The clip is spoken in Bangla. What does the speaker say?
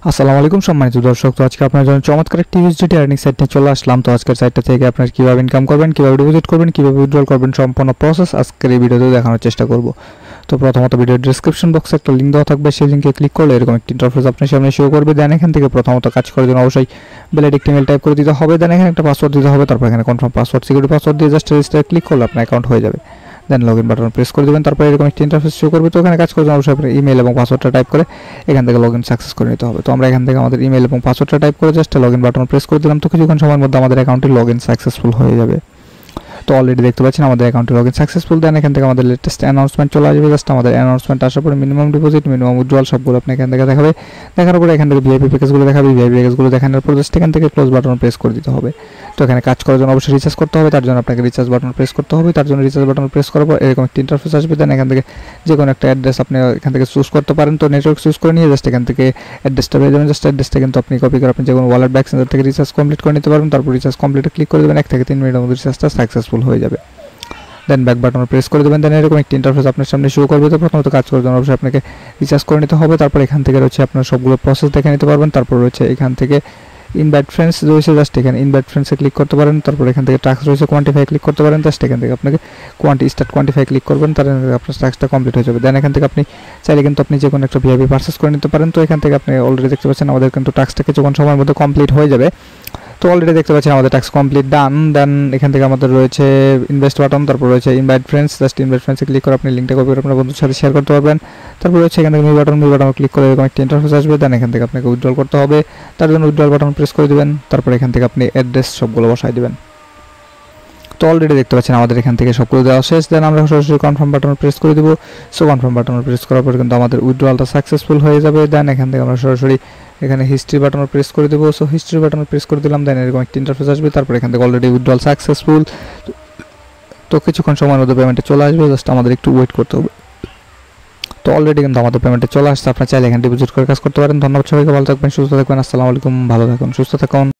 আসসালামু আলাইকুম সম্মানিত দর্শক। তো আজকে আপনার জন্য চমৎকার একটি ইউএসডিটি আর্নিং সাইট নিয়ে চলে আসলাম। তো আজকের সাইটটা থেকে আপনারা কিভাবে ইনকাম করবেন, কিভাবে ডিপোজিট করবেন, কিভাবে উইথড্রল করবেন সম্পূর্ণ প্রসেস আজকের এই ভিডিওতে দেখানোর চেষ্টা করব। তো প্রথমত ভিডিওর ডেসক্রিপশন বক্সে একটা লিঙ্ক দেওয়া থাকবে, সেই লিঙ্কে ক্লিক করলে এরকম একটি ইন্টারফেস আপনার সামনে শো করবে। দেন এখান থেকে প্রথমত কাজ করার জন্য অবশ্যই বেলাইট একটি মেল টাইপ করে দিতে হবে। দেন এখানে একটা পাসওয়ার্ড দিতে হবে, তারপর এখানে কনফার্ম পাসওয়ার্ড সিকিউরিটি পাসওয়ার্ড দিয়ে জাস্ট রেজিস্টারে ক্লিক করলে আপনার অ্যাকাউন্ট হয়ে যাবে। দেন লগইন বাটন প্রেস করে দেবেন, তারপরে এরকম একটি ইন্টারফেস শো করবে। তো এখানে কাজ করার জন্য অবশ্যই আপনার ইমেল এবং পাসওয়ার্ডটা টাইপ করে এখান থেকে লগইন সাকসেস করে নিতে হবে। তো আমরা এখান থেকে আমাদের ইমেল এবং পাসওয়ার্ডটা টাইপ করে জাস্ট লগইন বাটন প্রেস করে দিলাম। তো কিছুক্ষণ সময়ের মধ্যে আমাদের অ্যাকাউন্টে লগইন সাকসেসফুল হয়ে যাবে। তো অলরেডি দেখতে পাচ্ছেন আমাদের অ্যাকাউন্টে লগইন সাকসেসফুল। দেন এখান থেকে আমাদের লেটেস্ট অ্যানাউন্সমেন্ট চলে আসবে। জাস্ট আমাদের অ্যানাউন্সমেন্ট আসার পরে মিনিমাম ডিপোজিট, মিনিমাম উইথড্রল সবগুলো আপনি এখান থেকে দেখাবে। দেখার পরে এখান থেকে ভিআইপি প্যাকেজগুলো দেখাবে। ভিআইপি প্যাকেজগুলো দেখানোর পর জাস্ট এখান থেকে ক্লোজ বাটন প্রেস করে দিতে হবে। তো এখানে কাজ করার জন্য অবশ্যই রিচার্জ করতে হবে, তার জন্য আপনাকে রিচার্জ বাটন প্রেস করতে হবে। তার জন্য রিচার্জ বাটন প্রেস করার পর এরকম একটি ইন্টারফেস আসবে। দেন এখান থেকে যে কোনো একটা অ্যাড্রেস আপনি এখান থেকে চুজ করতে পারেন। তো নেটওয়ার্ক চুজ করে নিয়ে জাস্ট এখান থেকে অ্যাড্রেসটা পেয়ে যাবেন। জাস্ট অ্যাড্রেসটা কিন্তু আপনি কপি করে আপনি যে কোনো ওয়ালেট ব্যাক সেন্টার থেকে রিচার্জ কমপ্লিট করে নিতে পারবেন। তারপর রিচার্জ কমপ্লিটে ক্লিক করে দেবেন। 1 থেকে 3 মিনিটের মধ্যে রিচার্জটা সাকসেসফুল হয়ে যাবে। দেন ব্যাক বাটন প্রেস করে দেবেন। দেন এরকম একটি ইন্টারফেস আপনার সামনে শো করবে। তো প্রথমত কাজ করার জন্য অবশ্যই আপনাকে রিচার্জ করে নিতে হবে। তারপর এখান থেকে রয়েছে আপনার সবগুলো প্রসেস দেখে নিতে পারবেন। তারপর রয়েছে এখান থেকে ইনভাইট ফ্রেন্ডস রয়েছে, জাস্ট এখানে ইনভাইট ফ্রেন্ডসে ক্লিক করতে পারেন। তারপর এখান থেকে টাস্ক রয়েছে কোয়ান্টিফাই ক্লিক করতে পারেন। জাস্ট এখান থেকে আপনাকে স্টার্ট কোয়ান্টিফাই ক্লিক করবেন, তার আপনার টাস্কটা কমপ্লিট হয়ে যাবে। দেন এখান থেকে আপনি চাইলে কিন্তু আপনি যে কোনো একটা ভিআইপি পারচেস করে নিতে পারেন। তো এখান থেকে আপনি অলরেডি দেখতে পাচ্ছেন আমাদের কিন্তু টাস্কটা কিছুক্ষণ সময়ের মধ্যে কমপ্লিট হয়ে যাবে। তো অলরেডি দেখতে পাচ্ছেন আমাদের টাস্ক কমপ্লিট ডান। দেন এখান থেকে আমাদের রয়েছে ইনভেস্ট বাটন, তারপর রয়েছে ইনভাইট ফ্রেন্ডস। জাস্ট ইনভাইট ফ্রেন্ডসে ক্লিক করে আপনি লিঙ্কটা কপি করে আপনার বন্ধুর সাথে শেয়ার করতে পারবেন। তারপর রয়েছে এখান থেকে মি বাটন ক্লিক করে এরকম একটা ইন্টারফেস আসবে। দেন এখান থেকে আপনাকে উইথড্রল করতে হবে, তার জন্য উইথড্রল বাটন প্রেস করে দেবেন। তারপর এখান থেকে আপনি অ্যাড্রেস সবগুলো বসাই দেবেন। তো অলরেডি দেখতে পাচ্ছেন আমাদের এখান থেকে সবগুলো দেওয়া শেষ। দেন আমরা সরাসরি কনফার্ম বাটন প্রেস করে দেবো। সো কনফার্ম বাটন প্রেস করার পর কিন্তু আমাদের উইথড্রলটা সাকসেসফুল হয়ে যাবে। দেন এখান থেকে আমরা সরাসরি এখানে হিস্ট্রি বাটন প্রেস করে দেবো। সো হিস্ট্রি বাটন প্রেস করে দিলাম। দেন এরকম একটা ইন্টারফেস আসবে। তারপর এখান থেকে অলরেডি উইথড্রল সাকসেসফুল। তো কিছুক্ষণ সময়ের মধ্যে পেমেন্টে চলে আসবে, জাস্ট আমাদের একটু ওয়েট করতে হবে। তো অলরেডি কিন্তু আমাদের পেমেন্টে চলে আসছে। আপনার চাইলে এখানে ডিপোজিট করে কাজ করতে পারেন। ধন্যবাদ সবাইকে, ভালো থাকবেন, সুস্থ থাকবেন। আসসালামু আলাইকুম, ভালো থাকুন, সুস্থ থাকুন।